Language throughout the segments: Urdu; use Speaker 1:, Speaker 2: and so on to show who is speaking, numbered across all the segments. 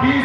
Speaker 1: 20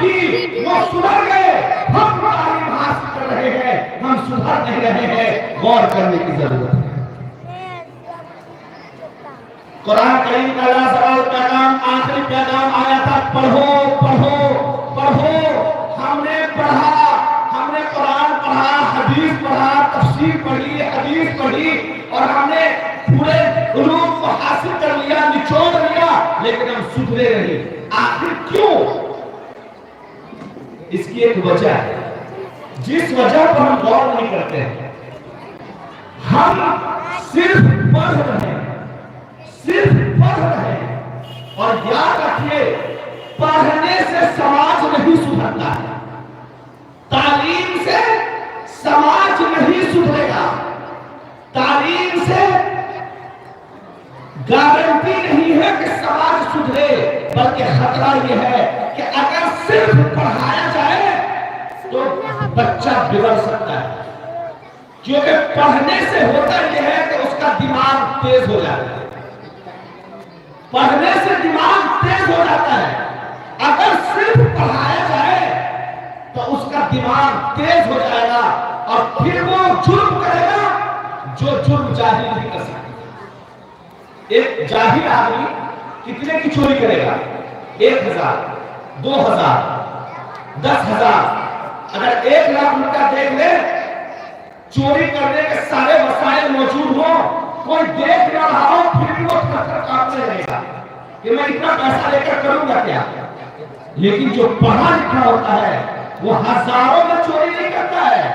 Speaker 1: کی وہ سدھر گئے، ہم تعلیم حاصل کر رہے ہیں، ہم سدھر نہیں رہے ہیں، غور کرنے کی ضرورت ہے۔ قرآن کریم کا لازوال پیغام، آخری پیغام آیا تھا، پڑھو پڑھو پڑھو۔ ہم نے پڑھا، ہم نے قرآن پڑھا، حدیث پڑھا، تفسیر پڑھی، حدیث پڑھی، اور ہم نے پورے علوم کو حاصل کر لیا، نچوڑ لیا، لیکن ہم سدھرے نہیں۔ آخر کیوں؟ اس کی ایک وجہ ہے جس وجہ پر ہم غور نہیں کرتے ہیں۔ ہم صرف پڑھ رہے ہیں، صرف پڑھ رہے ہیں، اور یاد رکھیے پڑھنے سے سماج نہیں سدھرتا ہے، تعلیم سے سماج نہیں سدھرے گا، تعلیم سے گارنٹی نہیں ہے کہ سماج سدھرے، بلکہ خطرہ یہ ہے کہ اگر صرف پڑھایا جائے تو بچہ بگڑ سکتا ہے، کیونکہ پڑھنے سے ہوتا یہ ہے کہ اس کا دماغ تیز ہو جاتا ہے، پڑھنے سے دماغ تیز ہو جاتا ہے۔ اگر صرف پڑھایا جائے تو اس کا دماغ تیز ہو جائے گا، اور پھر وہ جرم کرے گا جو جرم جاہل نہیں کر سکتا۔ ایک جاہل آدمی کتنے کی چوری کرے گا؟ 1000، 2000، 10,000۔ اگر 1 لاکھ روپیہ دیکھ لے، چوری کرنے کے سارے وسائل موجود ہوں، کوئی دیکھ نہ رہا ہو، پھر بھی وہ تھر کانپنے لگے گا کہ میں اتنا پیسہ لے کر کروں گا کیا؟ لیکن جو پڑھا لکھا ہوتا ہے وہ ہزاروں میں چوری نہیں کرتا ہے،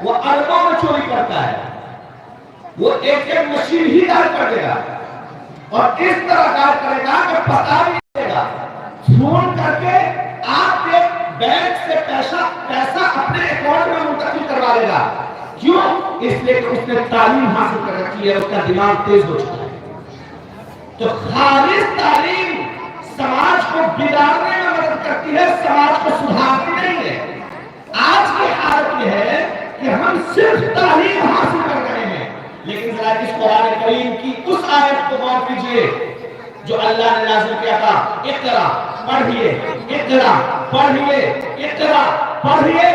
Speaker 1: وہ اربوں میں چوری کرتا ہے، وہ ایک مشین ہی دار کر دے گا، اور اس طرح دار کرے گا کہ پتا بھی نہیں دے گا، فون کر کے آپ کے بینک سے پیسہ اپنے اکاؤنٹ میں منتقل کروا لے گا۔ کیوں؟ اس لیے کہ اس نے تعلیم حاصل کر رکھی ہے، اس کا دماغ تیز ہو چکا ہے۔ تو خالص تعلیم سماج کو بگاڑنے میں مدد کرتی ہے، سماج کو سدھارتی نہیں ہے۔ آج کی حالت یہ ہے کہ ہم صرف تعلیم حاصل کر رہے ہیں، لیکن ذرا اس قرآن کریم کی اس آیت کو غور کیجئے جو اللہ نے نازل کیا تھا، اقرا پڑھیے، اقرا پڑھیے، اقرا پڑھیے،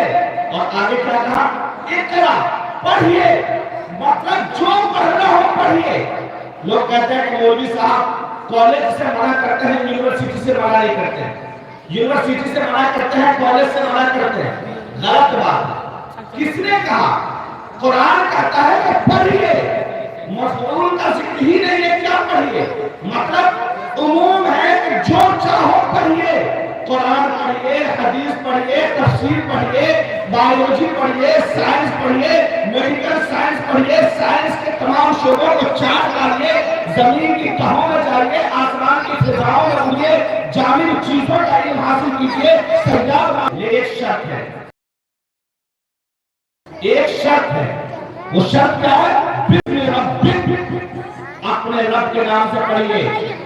Speaker 1: اور آگے کیا کہا؟ اقرا پڑھیے، مطلب جو پڑھنا ہو پڑھیے۔ لوگ کہتے ہیں کہ مولوی صاحب کالج سے منع کرتے ہیں، یونیورسٹی سے منع نہیں کرتے ہیں، یونیورسٹی سے منع کرتے ہیں، کالج سے منع کرتے ہیں۔ غلط بات۔ کس نے کہا؟ قرآن کہتا ہے کہ پڑھیے، مفعول کا ذکر ہی نہیں ہے، کیا پڑھیے؟ مطلب عموم ہے کہ جو چاہو پڑھیے، قرآن پڑھیے، حدیث پڑھیے، تفسیر پڑھیے، بایولوجی پڑھیے، سائنس پڑھیے، میڈیکل سائنس پڑھیے، سائنس کے تمام شعبوں کو چاٹ ڈالیے، زمین کی تہوں میں جائیے، آسمان کی فضاؤں میں اڑیے، جامع چیزوں کا علم حاصل کیجیے، سجاد۔ یہ ایک شرط ہے، ایک شرط ہے، وہ شرط کیا ہے؟ اپنے رب کے نام سے پڑھیے،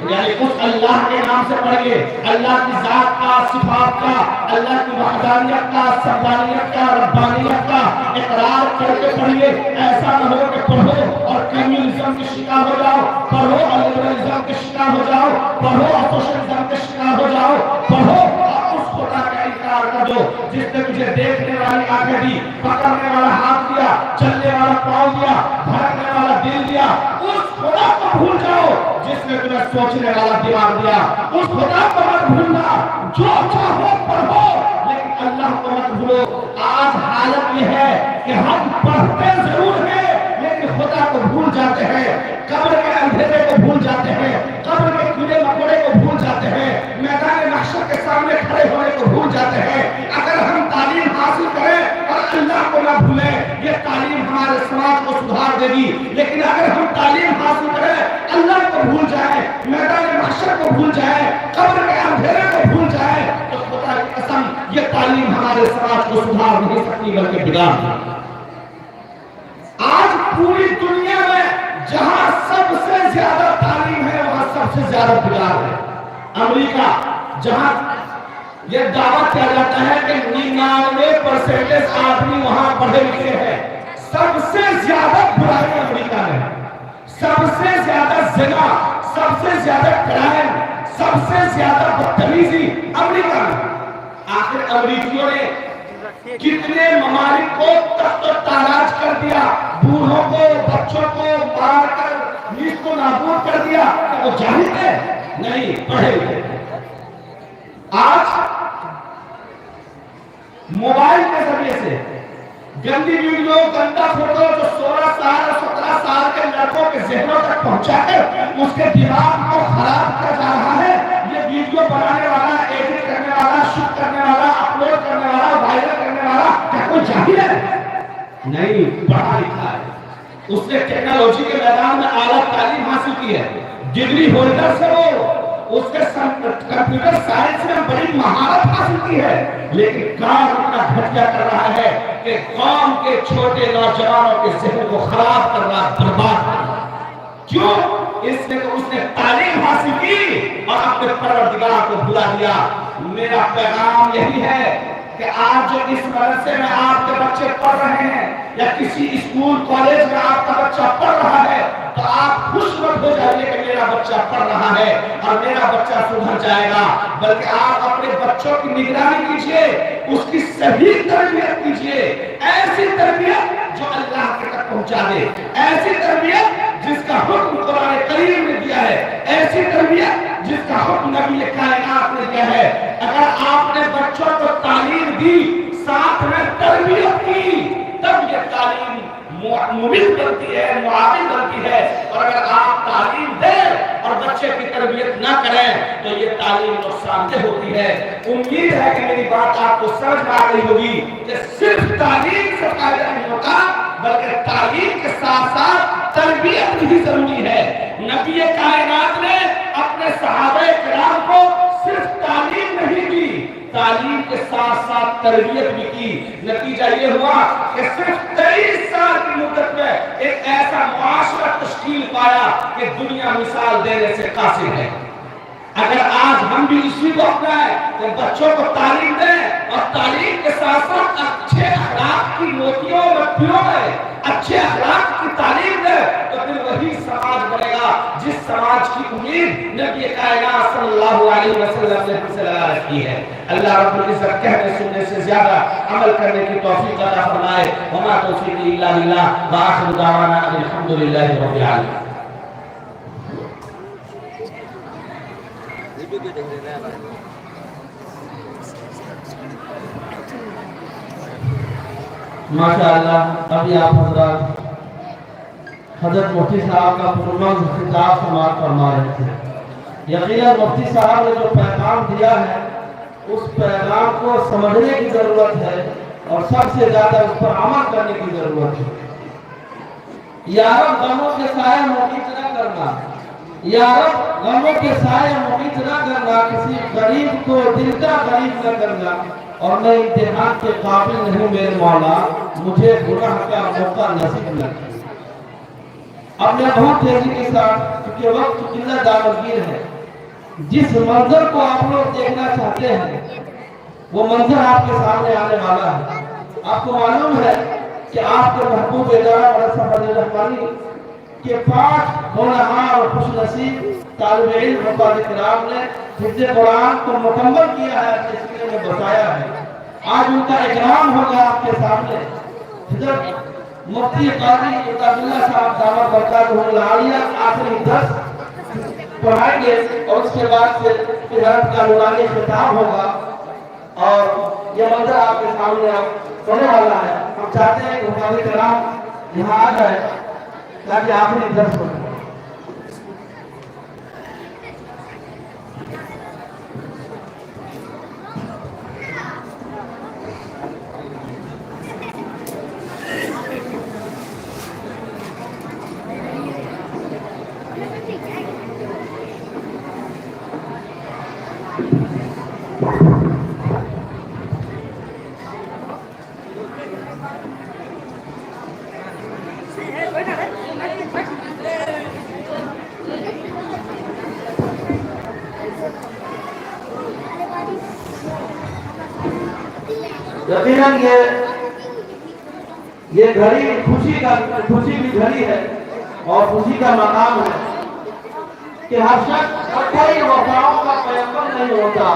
Speaker 1: یعنی اس اللہ کے نام سے پڑھیے، اللہ کی ذات کا، صفات کا، اللہ کی وحدانیت کا، سبحانیت کا، ربانیت کا اقرار کر کے پڑھیے۔ ایسا نہ ہو کہ پڑھو اور کمیونزم کے شکار ہو جاؤ، پڑھو اور لبرلزم کے شکار ہو جاؤ، پڑھو اور سوشلزم کے شکار ہو جاؤ، پڑھو اور اس خدا کا انکار کر دو جس نے تجھے دیکھنے والی آنکھیں دی، پکڑنے والا ہاتھ دیا، چلنے والا پاؤں دیا، بھڑکنے والا دل دیا۔ اس خدا کو بھول جاؤ جس نے تمہیں سوچنے والا دماغ دیا، اس خدا کو مت بھولنا۔ جو چاہو پڑھو لیکن اللہ کو مت بھولو۔ آج حالت یہ ہے کہ ہم پڑھتے ضرور ہیں لیکن خدا کو بھول جاتے ہیں، قبر کے اندھیرے کو بھول جاتے ہیں، قبر کے کیڑے مکوڑے کو بھول جاتے ہیں، میدان محشر کے سامنے کھڑے ہونے کو بھول جاتے ہیں۔ اگر ہم تعلیم حاصل کریں اور اللہ کو نہ بھولیں، یہ تعلیم ہمارے سماج کو سدھار دے گی، لیکن اگر ہم تعلیم حاصل کریں، اللہ کو بھول جائیں، میدان محشر کو بھول جائیں، قبر کے اندھیرے کو بھول جائیں، تو خدا کی قسم یہ تعلیم ہمارے سماج کو سدھار نہیں سکتی بلکہ بگاڑ دے۔ آج پوری دنیا میں جہاں سب سے زیادہ تعلیم ہے وہاں سب سے زیادہ بگاڑ ہے۔ امریکہ، جہاں یہ دعویٰ کیا جاتا ہے کہ 99% آدمی وہاں پڑھے لکھے ہیں، سب سے زیادہ برائی امریکہ میں، سب سے زیادہ زنا، سب سے زیادہ کرائم، سب سے زیادہ بدتمیزی امریکہ میں۔ آخر امریکیوں نے کتنے ممالک کو تخت و تاراج کر دیا، بوڑھوں کو بچوں کو مار کر نیز کو نابود کر دیا. وہ جاہل ہے؟ نہیں، پڑھے ہوئے. آج موبائل کے ذریعے سے گندی ویڈیو، گندا فوٹو جو 16 سال اور 17 سال کے لڑکوں کے ذہنوں تک پہنچا کر اس کے دماغ کو خراب کر جا رہا ہے. یہ ویڈیو بنانے والا، ایڈٹ کرنے والا، شوٹ کرنے والا، اپلوڈ کرنے والا، وائرل کرنے والا کیا کوئی جاہل ہے؟ نہیں، پڑھا لکھا ہے. اس نے ٹیکنالوجی کے میدان میں اعلیٰ تعلیم حاصل کی ہے، ڈگری ہولڈر سے وہ اس کے کمپیوٹر سائنس میں بڑی مہارت حاصل کی ہے، لیکن کام اتنا گھٹیا کر رہا ہے کہ قوم کے چھوٹے نوجوانوں کے ذہن کو خراب کر رہا، برباد کر رہا. کیوں؟ اس نے تعلیم حاصل کی اور اپنے پروردگار کو بھلا دیا. میرا پیغام یہی ہے کہ آج جو اس مدرسے میں آپ کے بچے پڑھ رہے ہیں یا کسی اسکول کالج میں آپ کا بچہ پڑھ رہا ہے تو آپ خوش مت ہو جائیے کہ میرا بچہ پڑھ رہا ہے اور میرا بچہ سدھر جائے گا، بلکہ آپ اپنے بچوں کی نگرانی کیجئے، اس کی صحیح تربیت کیجئے. ایسی تربیت جو اللہ کے تک پہنچا دے، ایسی تربیت جس کا حکم قرآن کریم نے دیا ہے، ایسی تربیت جس کا حکم نبی کائنات نے دیا ہے. اگر آپ نے بچوں کو تعلیم دی، ساتھ میں تربیت کی، تب یہ تعلیم ممل بنتی ہے، معاون بنتی ہے. اور اگر آپ تعلیم دیں اور بچے کی تربیت نہ کریں تو یہ تعلیم نقصان دہ ہوتی ہے. امید ہے کہ میری بات آپ کو سمجھ میں آ گئی ہوگی کہ صرف تعلیم سے فائدہ نہیں ہوتا، بلکہ تعلیم کے ساتھ ساتھ تربیت بھی ضروری ہے. نبی کائنات نے اپنے صحابہ کرام کو صرف تعلیم نہیں دی، تعلیم کے ساتھ ساتھ تربیت بھی کی. نتیجہ یہ ہوا کہ صرف 23 سال کی مدت میں ایک ایسا معاشرہ تشکیل پایا کہ دنیا مثال دینے سے قاصر ہے. اگر آج ہم بھی اسی کو اپنائیں تو بچوں کو تعلیم دیں اور تعلیم کے ساتھ ساتھ اچھے اخلاق کی موتیوں مٹیوں میں اچھے اخلاق کی تعلیم دیں تو پھر وہی سماج بنے گا جس سماج کی امید نبی کائنات صلی اللہ علیہ وسلم نے ہم سے لگا رکھی ہے. اللہ رب العزت کہنے سننے سے زیادہ عمل کرنے کی توفیق عطا فرمائے. وما توفیقی الا باللہ وآخر دعوانا الحمدللہ رب العالمین. ماشاءاللہ ابھی آپ حضرات حضرت مفتی صاحب کا پرمنظ خطاب سماعت فرما رہے تھے. یقیناً مفتی صاحب نے جو پیغام دیا ہے اس پیغام کو سمجھنے کی ضرورت ہے اور سب سے زیادہ اس پر عمل کرنے کی ضرورت ہے. یارب غموں کے سائے محیط نہ کرنا، یارب غموں کے سائے محیط نہ کرنا، کسی غریب کو دل کا غریب نہ کرنا، اور میں امتحان کے قابل نہیں میرے مولا، مجھے گناہ کا موقع نصیب نہ کر. اب میں بہت تیزی کے ساتھ کیونکہ وقت قلت دامگیر ہے، جس منظر کو آپ لوگ دیکھنا چاہتے ہیں وہ منظر آپ کے سامنے آنے والا ہے. آپ کو معلوم ہے کہ آپ کے محبوب ادارہ مدرسہ فضل الرحمانی کے 5 ہونہار اور خوش نصیب طالب علم حفاظ کرام نے حفظ قرآن کو مکمل کیا ہے، تذکرے میں بتایا ہے. آج ان کا اکرام ہوگا آپ کے سامنے. حضرت مفتی قاضی عبداللہ صاحب دامت برکاتہ العالیہ آخری درس پڑھائیں گے اور اس کے بعد سے حضرت کا نورانی خطاب ہوگا اور یہ منظر آپ کے سامنے ہونے والا ہے. ہم چاہتے ہیں کہ حفاظ کرام یہاں آ جائے تاکہ آخری درس ہو. یقیناً یہ گھڑی خوشی کی گھڑی ہے اور خوشی کا مقام ہے کہ ہر شخص کوئی وفاؤں کا پیغمبر نہیں ہوتا.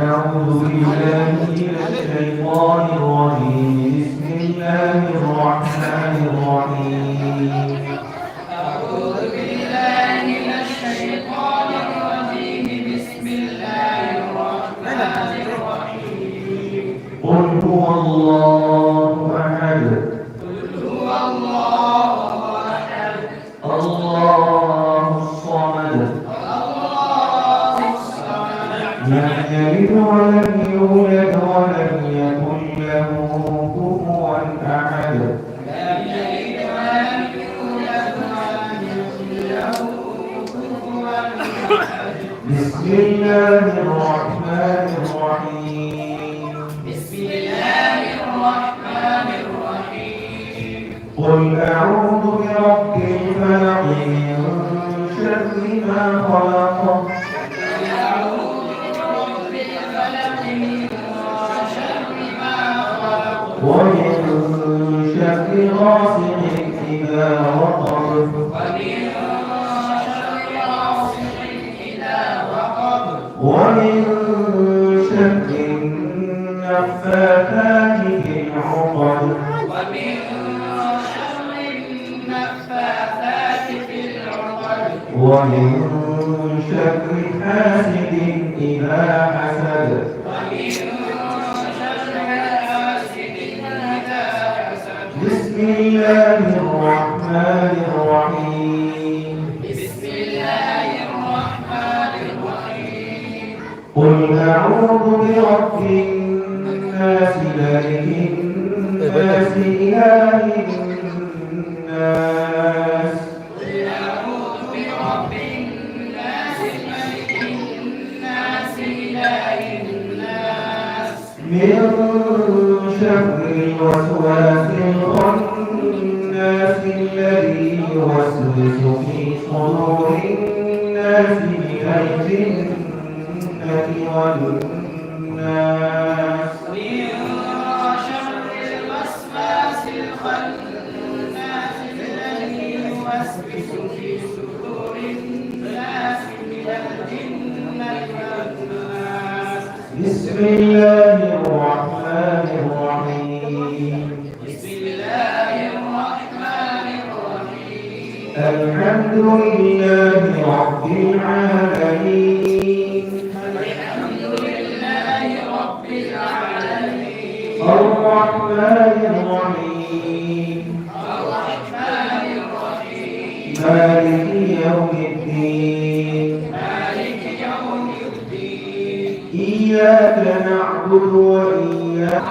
Speaker 2: أعوذ بالله من الشيطان الرجيم. بسم الله الرحمن الرحيم.
Speaker 3: أعوذ بالله من الشيطان الرجيم. بسم الله الرحمن الرحيم.
Speaker 2: قل هو الله أحد.
Speaker 3: قل هو الله أحد.
Speaker 2: الله الصمد.
Speaker 3: الله الصمد.
Speaker 2: لم يلد ولم يولد ولم يكن له كفوا أحد.
Speaker 3: لم يلد ولم يولد ولم يكن له كفوا أحد.
Speaker 2: بسم الله الرحمن الرحيم.
Speaker 3: بسم الله الرحمن الرحيم.
Speaker 2: قل أعوذ برب الفلق من شر ما خلق
Speaker 3: أعوذ برب الفلق من شر ما خلق
Speaker 2: ومن شر غاسق إذا وقب النفاثات في العقد
Speaker 3: ومن شر النفاثات في العقد
Speaker 2: ومن شر حاسد إذا حسد
Speaker 3: ومن شر حاسد إذا حسد
Speaker 2: بسم الله الرحمن الرحيم
Speaker 3: بسم الله الرحمن الرحيم
Speaker 2: قل أعوذ برب الناس ملك الناس إله الناس
Speaker 3: قل أعوذ برب الناس ملك الناس إله الناس
Speaker 2: من شر الوسواس الخناس الذي يوسوس في صدور الناس من الجنة والناس
Speaker 3: من شر الوسواس الخناس الذي يوسوس في صدور الناس من الجنة والناس
Speaker 2: بسم الله الرحمن الرحيم
Speaker 3: بسم الله الرحمن الرحيم
Speaker 2: الحمد لله رب العالمين
Speaker 3: الحمد لله رب العالمين
Speaker 2: الرحمن الرحيم
Speaker 3: الرحمن الرحيم
Speaker 2: مالك يوم الدين
Speaker 3: مالك يوم الدين
Speaker 2: إياك نعبد وإياك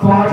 Speaker 1: 5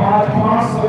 Speaker 1: 500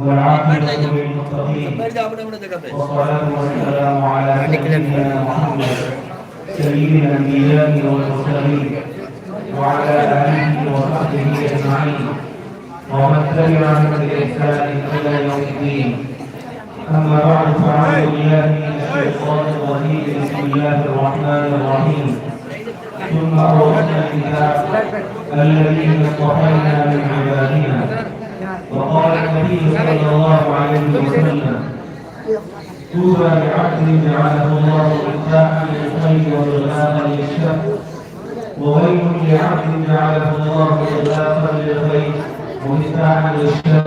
Speaker 2: والعاقبة للمتقين والصلاة والسلام على سيدنا محمد سيد الأنبياء والمرسلين وعلى آله وصحبه أجمعين ومن تبعهم بإحسان إلى يوم الدين. أما بعد فأعوذ بالله من الشيطان الرجيم بسم الله الرحمن الرحيم. ثم أورثنا الكتاب الذين اصطفينا من عبادنا. وقال النبي صلى الله عليه وسلم طوبى لعبد جعله الله مفتاحا للخير وغلاما للشر وويل لعبد جعله الله إغلاقا للخير ومفتاحا للشر.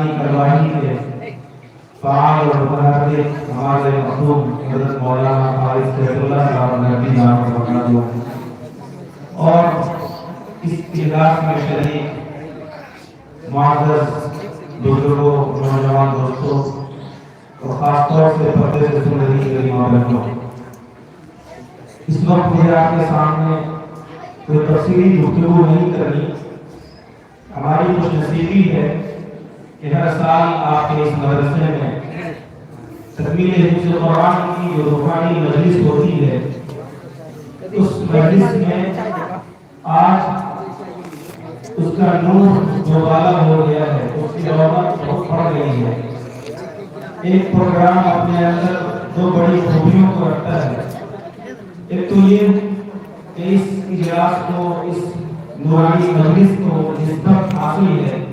Speaker 2: نورانی کارروائی کے فعال اور متحرک ہمارے مرحوم حضرت مولانا حارث سیف اللہ صاحب نبی نام محمد اور اس اجلاس میں شریک معزز بزرگوں نوجوان دوستوں اور خاص طور سے پردے سے سن رہی میری ماں بہنوں، اس وقت مجھے آپ کے سامنے کوئی تفصیلی گفتگو نہیں کرنی. ہماری خوش نصیبی ہے کہ ہر سال آپ کے اس مدرسے میں تکمیل حفظ قرآن کی جو روحانی مجلس ہوتی ہے، اس مجلس میں آج اس کا نور دوبالا ہو گیا ہے، اس کی رونق بہت بڑھ گئی ہے. ایک پروگرام اپنے اندر دو بڑی خوبیوں کو رکھتا ہے. ایک تو یہ کہ اس اجلاس کو، اس نورانی مجلس کو نسبت حاصل ہے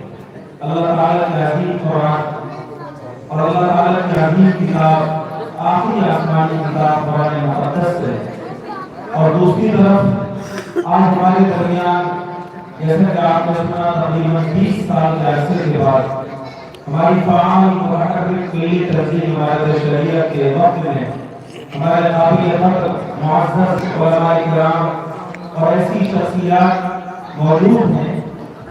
Speaker 2: اللہ تعالیٰ کی عظیم قرآن اور اللہ تعالیٰ کی عظیم کتاب آخری آسمانی کتاب قرآن مقدس ہے. اور دوسری طرف آج ہمارے درمیان جیسے کہ آپ نے سنا تقریباً 20 سال کے عرصے کے بعد ہماری فعال متحرک کلی ترجیح عمارت شریعہ کے وقت میں ہمارے قابل قدر معزز علماء کرام اور ایسی شخصیات موجود ہیں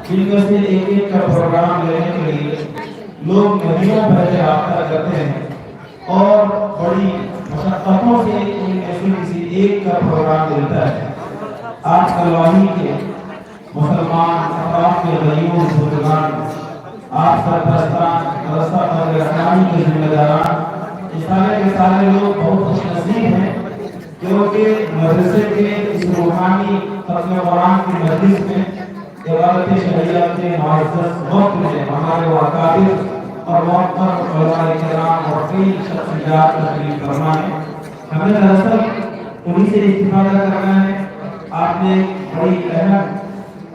Speaker 2: جن میں سے ایک ایک کا پروگرام لینے کے لیے لوگ مہینوں پہلے رابطہ کرتے ہیں اور بڑی مشقتوں سے ان میں سے کسی ایک کا پروگرام ملتا ہے. آج کلواہی کے مسلمان اطراف کے غریبوں بزرگان، آپ سرپرستان مدرسہ اور رحمانی کے ذمہ داران، سارے کے سارے لوگ بہت خوش نصیب ہیں کیونکہ مدرسے کے اس روحانی ختم قرآن کی مجلس میں عبادت شریعہ کے معزز وقت میں ہمارے اکابر اور معتبر علماء کرام اور کئی شخصیات تشریف فرما ہے. ہمیں دراصل انہیں سے استفادہ کرنا ہے. آپ نے بڑی اہم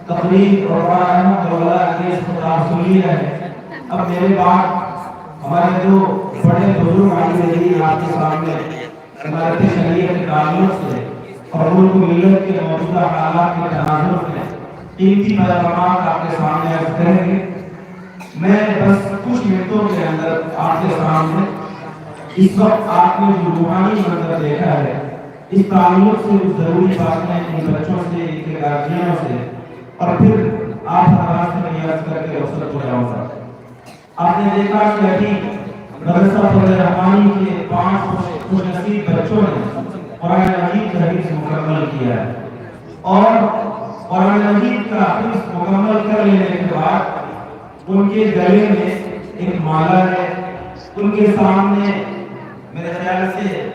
Speaker 2: تقریر اور بڑا اہم جملہ انگیز خطاب سن لیا ہے. اب میرے بعد ہمارے جو بڑے بزرگ عالم آپ کے سامنے عمارت شریعت کے تعلق سے اور ملک ملت کے موجودہ حالات کے تناظر میں قیمتی پیغامات آپ کے سامنے عرض کریں گے. میں بس کچھ منٹوں کے اندر آپ کے سامنے اس وقت آپ نے جو روحانی منظر دیکھا ہے اس تعلق سے کچھ ضروری باتیں ان بچوں سے، ان کے گارجینوں سے اور پھر آپ حضرات سے میں عرض کر کے رخصت ہو جاؤں گا. آپ نے دیکھا کہ ابھی مدرسہ فضل رحمانی کے 5 خوش نصیب بچوں نے قرآن مجید کا حفظ مکمل کیا ہے اور قرآن مجید کا حفظ مکمل کر لینے کے بعد ان کے گلے میں ایک مالا ہے، ان کے سامنے میرے خیال سے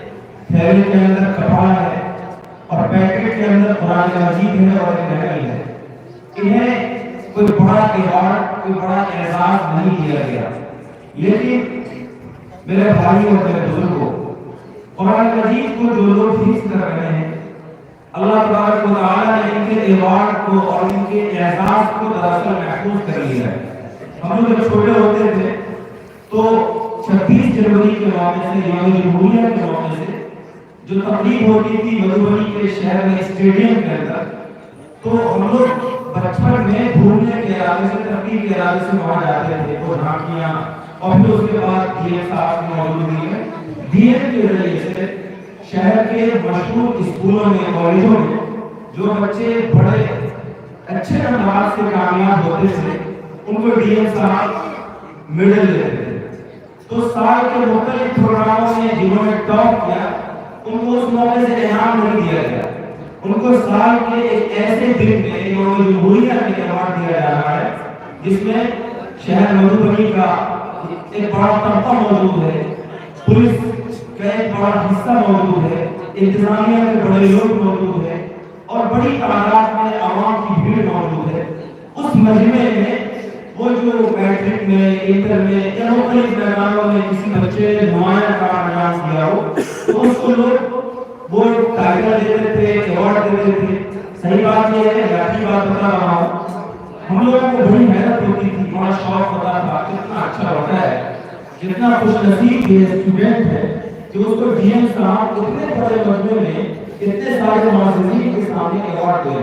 Speaker 2: تھیلے کے اندر کپڑا ہے اور پیکٹ کے اندر قرآن مجید ہے اور ایک نکل ہے. انہیں کوئی بڑا ایوارڈ، کوئی بڑا اعزاز نہیں دیا گیا، لیکن میرے بھائی اور میرے بزرگوں، قرآن مجید کو جو لوگ حفظ کر رہے ہیں اللہ تبارک و تعالیٰ نے ان کے ایوارڈ کو اور ان کے اعزاز کو دراصل محفوظ کر لیا ہے. ہم لوگ جب چھوٹے ہوتے تھے تو 26 جنوری کے موقع سے، یوم جمہوریہ کے موقع سے جو تقریب ہوتی تھی مدھوبنی کے شہر میں اسٹیڈیم کے اندر، تو ہم لوگ بچپن میں گھومنے کے ارادے سے، تقریب کے ارادے سے وہاں جاتے تھے. وہ جھانکیاں اور پھر اس کے بعد ڈی ایم صاحب کی موجودگی میں ڈی ایم کے ذریعے سے شہر کے مشہور اسکولوں میں، کالجوں میں جو بچے بڑے اچھے نمبرات سے کامیاب ہوتے تھے ان کو ڈی ایم صاحب میڈل دیتے تھے. تو سال کے مختلف پروگراموں میں جنہوں نے ٹاپ کیا ان کو اس موقع سے انعام نہیں دیا گیا. ان کو سال کے ایک ایسے دن میں یوم جمہوریہ میں ایوارڈ دیا جا رہا ہے جس میں شہر مدھوبنی کا ایک بڑا طبقہ موجود ہے، پولیس کا ایک بڑا حصہ موجود ہے، انتظامیہ کے بڑے لوگ موجود ہیں اور بڑی تعداد میں عوام کی بھیڑ موجود ہے. اس مجمع میں وہ جو میٹرک میں، انٹر میں یا مختلف میدانوں میں کسی بچے نے نمایاں کارنامہ کیا ہو تو اس کو لوگ وہ ٹائٹل دیتے تھے، ایوارڈ دیتے تھے. صحیح بات یہ ہے، ذاتی بات بتا رہا ہوں، ہم لوگوں کو بڑی محنت ہوتی تھی، بڑا شوق ہوتا تھا. کتنا اچھا ہوتا ہے، کتنا خوش نصیب یہ اسٹوڈنٹ ہے کہ اس کو ڈی ایم صاحب اتنے بڑے مجمع میں